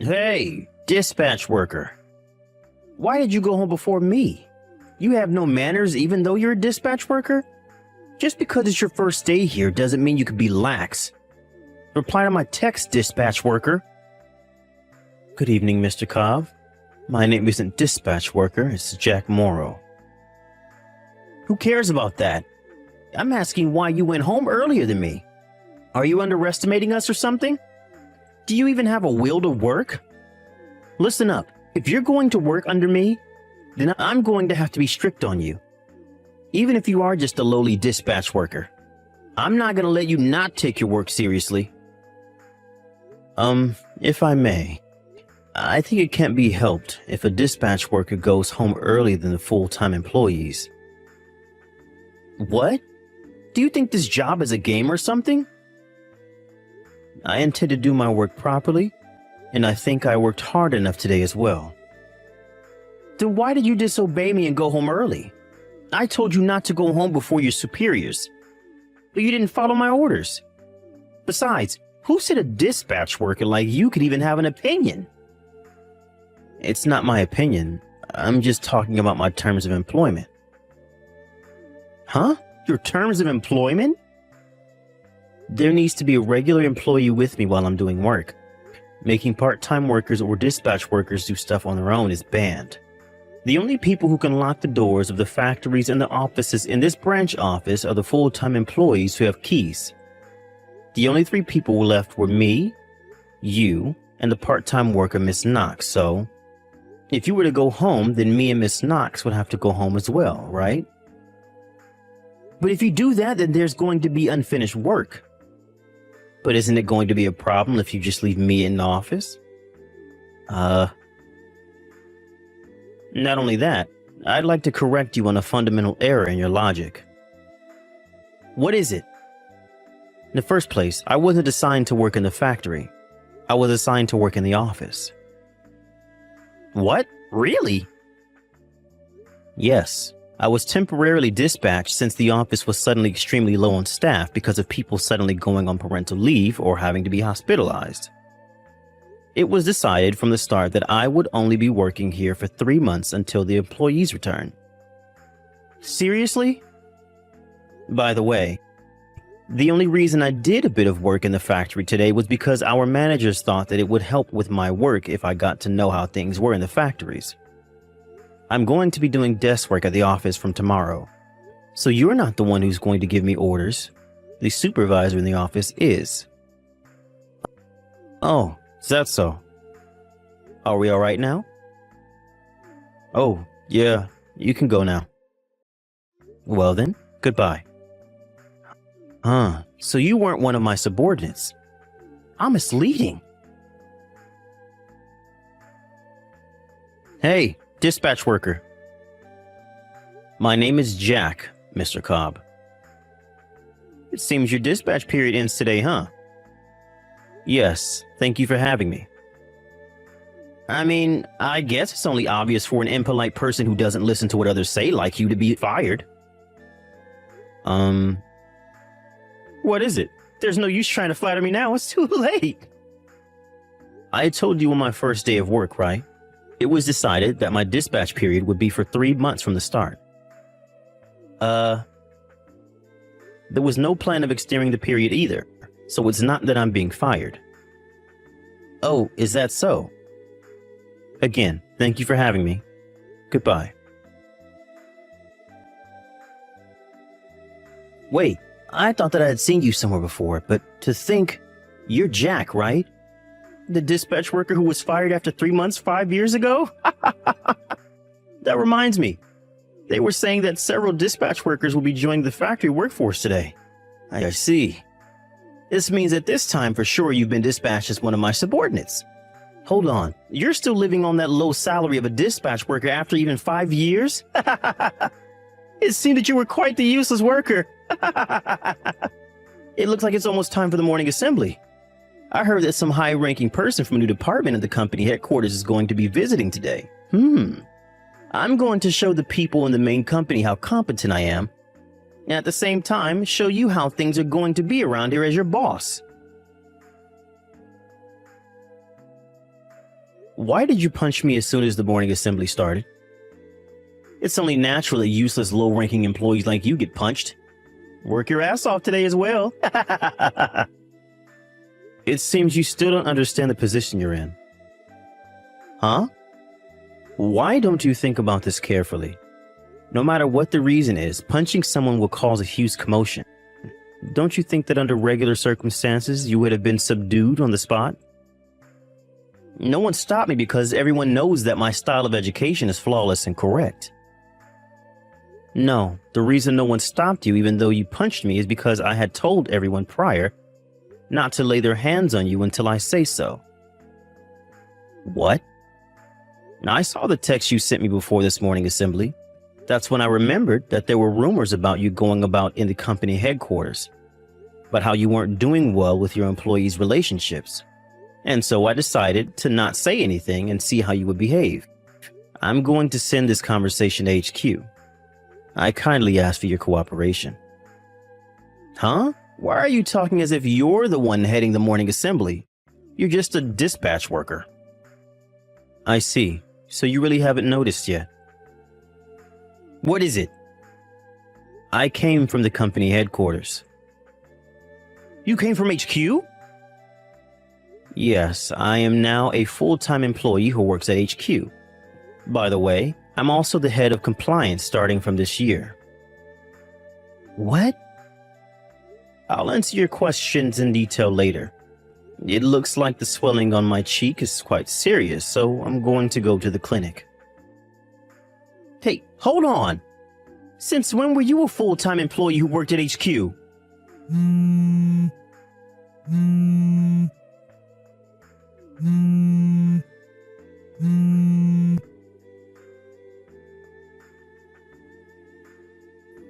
Hey, dispatch worker. Why did you go home before me? You have no manners even though you're a dispatch worker? Just because it's your first day here doesn't mean you can be lax. Reply to my text, dispatch worker. Good evening, Mr. Cobb. My name isn't dispatch worker, it's Jack Morrow. Who cares about that? I'm asking why you went home earlier than me. Are you underestimating us or something? Do you even have a will to work? Listen up, if you're going to work under me, then I'm going to have to be strict on you. Even if you are just a lowly dispatch worker. I'm not going to let you not take your work seriously. If I may, I think it can't be helped if a dispatch worker goes home earlier than the full-time employees. What? Do you think this job is a game or something? I intend to do my work properly, and I think I worked hard enough today as well. Then why did you disobey me and go home early? I told you not to go home before your superiors, but you didn't follow my orders. Besides, who said a dispatch worker like you could even have an opinion? It's not my opinion. I'm just talking about my terms of employment. Huh? Your terms of employment? There needs to be a regular employee with me while I'm doing work. Making part-time workers or dispatch workers do stuff on their own is banned. The only people who can lock the doors of the factories and the offices in this branch office are the full-time employees who have keys. The only 3 people left were me, you, and the part-time worker Miss Knox, so if you were to go home, then me and Miss Knox would have to go home as well, right? But if you do that, then there's going to be unfinished work. But isn't it going to be a problem if you just leave me in the office? Not only that, I'd like to correct you on a fundamental error in your logic. What is it? In the first place, I wasn't assigned to work in the factory. I was assigned to work in the office. What? Really? Yes. I was temporarily dispatched since the office was suddenly extremely low on staff because of people suddenly going on parental leave or having to be hospitalized. It was decided from the start that I would only be working here for 3 months until the employees return. Seriously? By the way, the only reason I did a bit of work in the factory today was because our managers thought that it would help with my work if I got to know how things were in the factories. I'm going to be doing desk work at the office from tomorrow. So you're not the one who's going to give me orders. The supervisor in the office is. Oh, is that so? Are we all right now? Oh, yeah, you can go now. Well then, goodbye. So you weren't one of my subordinates. I'm misleading. Hey, dispatch worker. My name is Jack, Mr. Cobb. It seems your dispatch period ends today, huh? Yes, thank you for having me. I mean, I guess it's only obvious for an impolite person who doesn't listen to what others say like you to be fired. What is it? There's no use trying to flatter me now, it's too late. I told you on my first day of work, right? It was decided that my dispatch period would be for 3 months from the start. There was no plan of extending the period either, so it's not that I'm being fired. Oh, is that so? Again, thank you for having me. Goodbye. Wait, I thought that I had seen you somewhere before, but to think, you're Jack, right? The dispatch worker who was fired after 3 months 5 years ago? That reminds me. They were saying that several dispatch workers will be joining the factory workforce today. I see. This means that this time for sure you've been dispatched as one of my subordinates. Hold on, you're still living on that low salary of a dispatch worker after even 5 years? It seemed that you were quite the useless worker. It looks like it's almost time for the morning assembly. I heard that some high-ranking person from a new department at the company headquarters is going to be visiting today. I'm going to show the people in the main company how competent I am, and at the same time, show you how things are going to be around here as your boss. Why did you punch me as soon as the morning assembly started? It's only natural that useless low-ranking employees like you get punched. Work your ass off today as well. It seems you still don't understand the position you're in. Huh? Why don't you think about this carefully? No matter what the reason is, punching someone will cause a huge commotion. Don't you think that under regular circumstances, you would have been subdued on the spot? No one stopped me because everyone knows that my style of education is flawless and correct. No, the reason no one stopped you even though you punched me is because I had told everyone prior not to lay their hands on you until I say so. What? Now, I saw the text you sent me before this morning assembly. That's when I remembered that there were rumors about you going about in the company headquarters, but how you weren't doing well with your employees' relationships. And so I decided to not say anything and see how you would behave. I'm going to send this conversation to HQ. I kindly ask for your cooperation. Huh? Why are you talking as if you're the one heading the morning assembly? You're just a dispatch worker. I see. So you really haven't noticed yet. What is it? I came from the company headquarters. You came from HQ? Yes, I am now a full-time employee who works at HQ. By the way, I'm also the head of compliance starting from this year. What? I'll answer your questions in detail later. It looks like the swelling on my cheek is quite serious, so I'm going to go to the clinic. Hey, hold on! Since when were you a full-time employee who worked at HQ?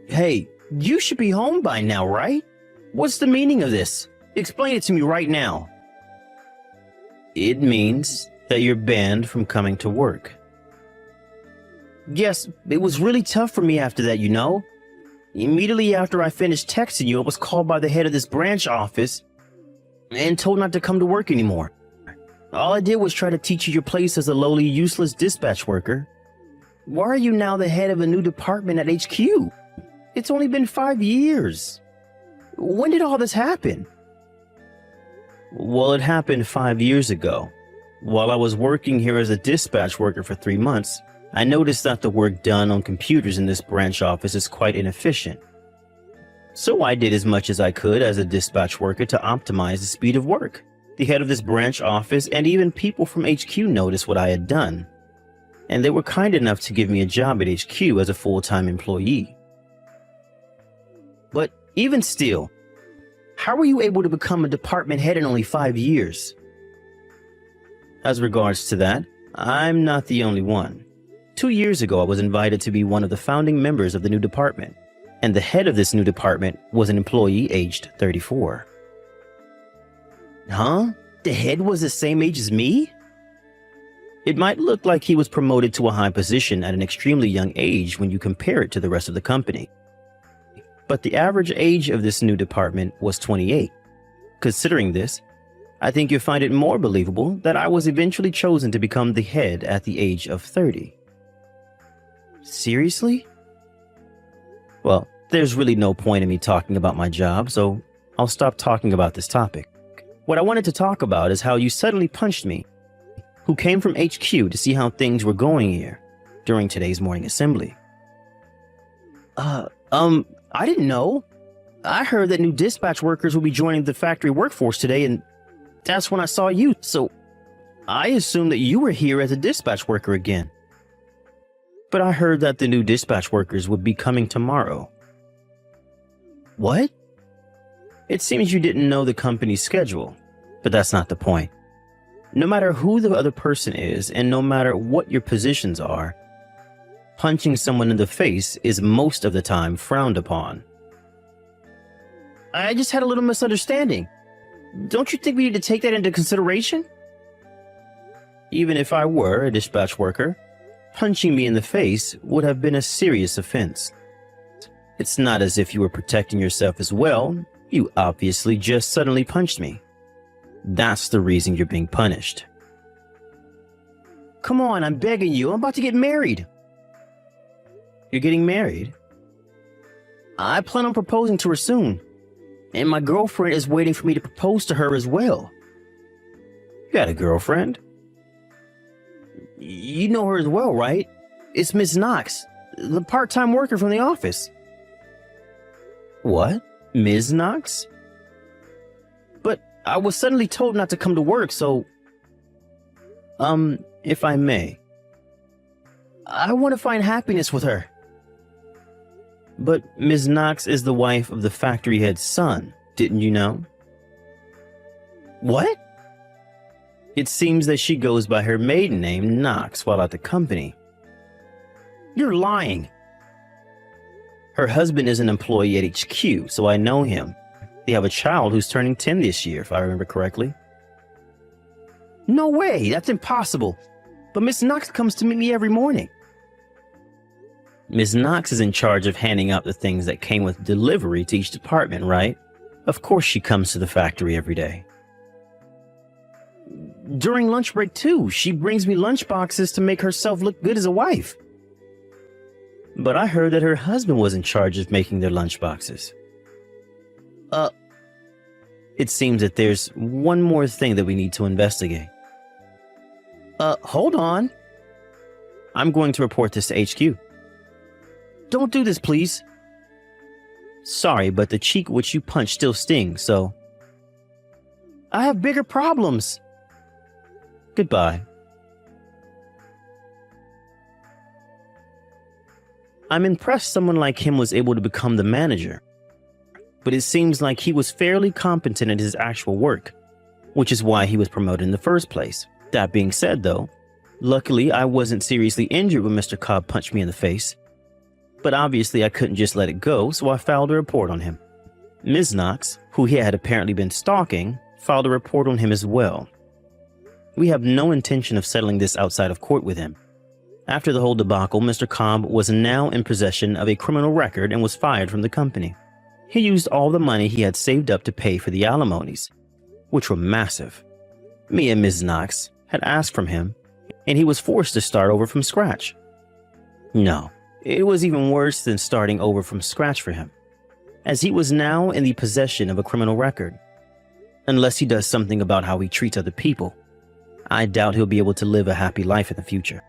Hey, you should be home by now, right? What's the meaning of this? Explain it to me right now. It means that you're banned from coming to work. Yes, it was really tough for me after that, you know. Immediately after I finished texting you, I was called by the head of this branch office and told not to come to work anymore. All I did was try to teach you your place as a lowly, useless dispatch worker. Why are you now the head of a new department at HQ? It's only been 5 years. When did all this happen? Well, it happened 5 years ago. While I was working here as a dispatch worker for 3 months, I noticed that the work done on computers in this branch office is quite inefficient. So I did as much as I could as a dispatch worker to optimize the speed of work. The head of this branch office and even people from HQ noticed what I had done, and they were kind enough to give me a job at HQ as a full-time employee. But even still, how were you able to become a department head in only 5 years? As regards to that, I'm not the only one. 2 years ago, I was invited to be one of the founding members of the new department, and the head of this new department was an employee aged 34. Huh? The head was the same age as me? It might look like he was promoted to a high position at an extremely young age when you compare it to the rest of the company. But the average age of this new department was 28. Considering this, I think you'll find it more believable that I was eventually chosen to become the head at the age of 30. Seriously? Well, there's really no point in me talking about my job, so I'll stop talking about this topic. What I wanted to talk about is how you suddenly punched me, who came from HQ to see how things were going here during today's morning assembly. I didn't know. I heard that new dispatch workers will be joining the factory workforce today, and that's when I saw you, so I assumed that you were here as a dispatch worker again. But I heard that the new dispatch workers would be coming tomorrow. What? It seems you didn't know the company's schedule, but that's not the point. No matter who the other person is, and no matter what your positions are, punching someone in the face is most of the time frowned upon. I just had a little misunderstanding. Don't you think we need to take that into consideration? Even if I were a dispatch worker, punching me in the face would have been a serious offense. It's not as if you were protecting yourself as well. You obviously just suddenly punched me. That's the reason you're being punished. Come on, I'm begging you. I'm about to get married. You're getting married? I plan on proposing to her soon. And my girlfriend is waiting for me to propose to her as well. You got a girlfriend? You know her as well, right? It's Miss Knox, the part-time worker from the office. What? Ms. Knox? But I was suddenly told not to come to work, so... if I may. I want to find happiness with her. But Ms. Knox is the wife of the factory head's son, didn't you know? What? It seems that she goes by her maiden name, Knox, while at the company. You're lying. Her husband is an employee at HQ, so I know him. They have a child who's turning 10 this year, if I remember correctly. No way, that's impossible. But Miss Knox comes to meet me every morning. Miss Knox is in charge of handing out the things that came with delivery to each department, right? Of course she comes to the factory every day. During lunch break too, she brings me lunch boxes to make herself look good as a wife. But I heard that her husband was in charge of making their lunch boxes. It seems that there's one more thing that we need to investigate. Hold on. I'm going to report this to HQ. Don't do this, please. Sorry, but the cheek which you punched still stings, so... I have bigger problems. Goodbye. I'm impressed someone like him was able to become the manager. But it seems like he was fairly competent at his actual work, which is why he was promoted in the first place. That being said, though, luckily I wasn't seriously injured when Mr. Cobb punched me in the face. But obviously I couldn't just let it go, so I filed a report on him. Ms. Knox, who he had apparently been stalking, filed a report on him as well. We have no intention of settling this outside of court with him. After the whole debacle, Mr. Cobb was now in possession of a criminal record and was fired from the company. He used all the money he had saved up to pay for the alimonies, which were massive. Me and Ms. Knox had asked from him, and he was forced to start over from scratch. No, it was even worse than starting over from scratch for him, as he was now in the possession of a criminal record. Unless he does something about how he treats other people, I doubt he'll be able to live a happy life in the future.